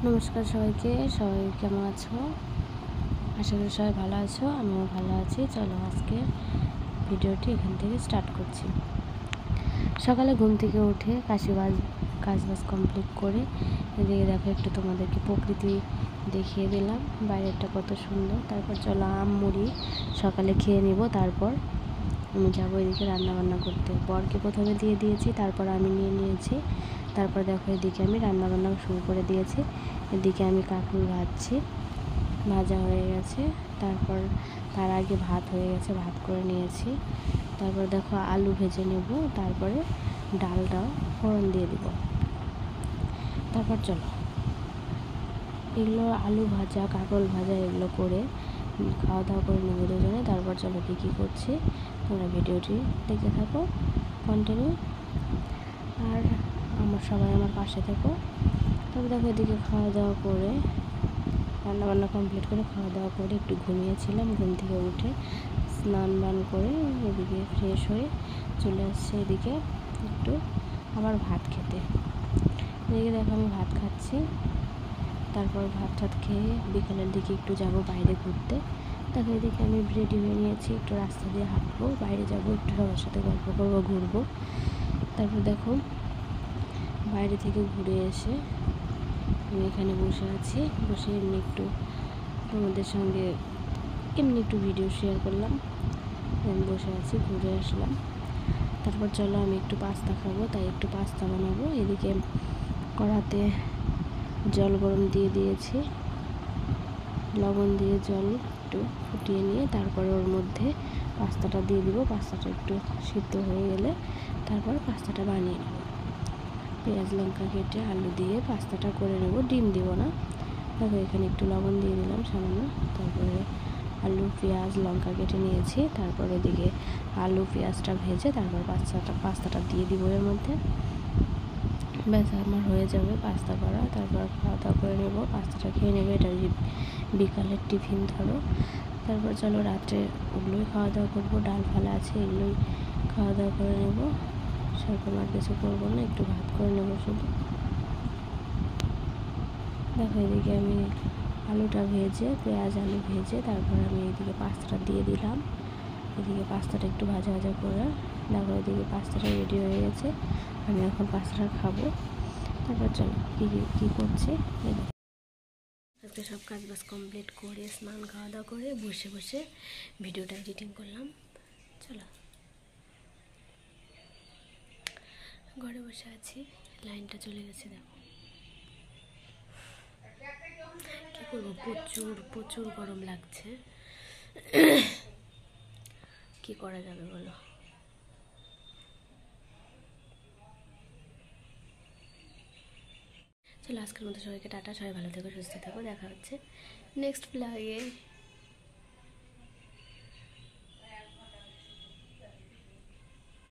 নমস্কার সবাইকে, সবাই কেমন আছো? আশা করি সবাই ভালো আছো, আমিও ভালো আছি। চলো আজকে ভিডিওটি এখান থেকে স্টার্ট করছি। সকালে ঘুম থেকে উঠে কাজবাজ কমপ্লিট করে এদিকে দেখো একটু তোমাদেরকে প্রকৃতি দেখিয়ে দিলাম, বাইরেটা কত সুন্দর। তারপর চলো আম মুড়ি সকালে খেয়ে নিব, তারপর আমি যাবো এদিকে রান্নাবান্না করতে। বরকে প্রথমে দিয়ে দিয়েছি, তারপর আমি নিয়ে নিয়েছি। তারপর দেখো এদিকে আমি রান্নাবান্না শুরু করে দিয়েছি। এদিকে আমি কাঁকরোল ভাজছি, ভাজা হয়ে গেছে। তারপর তার আগে ভাত হয়ে গেছে, ভাত করে নিয়েছি। তারপর দেখো আলু ভেজে নেব, তারপরে ডালটাও ফোড়ন দিয়ে দিব। তারপর চলো এগুলো আলু ভাজা কাঁকরোল ভাজা এগুলো করে খাওয়া দাওয়া করে নেবো দুজনে। তারপর চলো কী করছি তোমরা ভিডিওটি দেখতে থাকো কন্টিনিউ, আর সবাই আমার পাশে থেকো। তবে দেখো এদিকে খাওয়া দাওয়া করে রান্নাবান্না কমপ্লিট করে খাওয়া দাওয়া করে একটু ঘুমিয়েছিলাম। ঘুম থেকে উঠে স্নান বান করে এদিকে ফ্রেশ হয়ে চলে আসছে এদিকে একটু আবার ভাত খেতে। এদিকে দেখো আমি ভাত খাচ্ছি। তারপর ভাত খেয়ে বিকালের দিকে একটু যাব বাইরে ঘুরতে। দেখো এদিকে আমি রেডি হয়ে নিয়েছি, একটু রাস্তা দিয়ে হাঁটবো, বাইরে যাব, একটু সবার সাথে গল্প করবো, ঘুরবো। তারপর দেখো বাইরে থেকে ঘুরে এসে আমি এখানে বসে আছি, বসে এমনি একটু তোমাদের সঙ্গে এমনি একটু ভিডিও শেয়ার করলাম। আমি বসে আছি, ঘুরে আসলাম। তারপর চলো আমি একটু পাস্তা খাবো, তাই একটু পাস্তা বানাবো। এদিকে কড়াতে জল গরম দিয়ে দিয়েছি, লবণ দিয়ে জল একটু ফুটিয়ে নিয়ে তারপরে ওর মধ্যে পাস্তাটা দিয়ে দিব। পাস্তাটা একটু সিদ্ধ হয়ে গেলে তারপর পাস্তাটা বানিয়ে নেব। পেঁয়াজ লঙ্কা কেটে আলু দিয়ে পাস্তাটা করে নেব, ডিম দিব না। দেখো এখানে একটু লবণ দিয়ে দিলাম সামান্য। তারপরে আলু পেঁয়াজ লঙ্কা কেটে নিয়েছি। তারপর ওদিকে আলু পেঁয়াজটা ভেজে তারপর পাস্তাটা দিয়ে দিব এর মধ্যে। ব্যাস আমার হয়ে যাবে পাস্তা করা। তারপর খাওয়া দাওয়া করে নেব, পাস্তাটা খেয়ে নেবে। এটা বিকালের টিফিন ধরো। তারপর চলো রাত্রে ওগুলোই খাওয়া দাওয়া করবো, ডাল ফালা আছে এগুলোই খাওয়া দাওয়া করে নেব। সেরকম আর কিছু করবো না, একটু ভাত করে নেবো শুধু। দেখো এদিকে আমি আলুটা ভেজে পেঁয়াজ আলু ভেজে তারপর আমি এদিকে পাস্তাটা দিয়ে দিলাম। এদিকে পাস্তাটা একটু ভাজা ভাজা করে দেখো এদিকে পাস্তাটা রেডি হয়ে গেছে। আমি এখন পাস্তাটা খাবো। তারপর চলো কী করছি। আজকে সব কাজ বাজ কমপ্লিট করে স্নান খাওয়া দাওয়া করে বসে বসে ভিডিওটা এডিটিং করলাম। চলো ঘরে বসে আছি, লাইনটা চলে গেছে। দেখো কী করবো, প্রচুর প্রচুর গরম লাগছে। কি করা যাবে বলো। চলো আজকের মতো সবাইকে টাটা, সবাই ভালো থেকো, সুস্থ থেকো। দেখা হচ্ছে নেক্সট ব্লগে।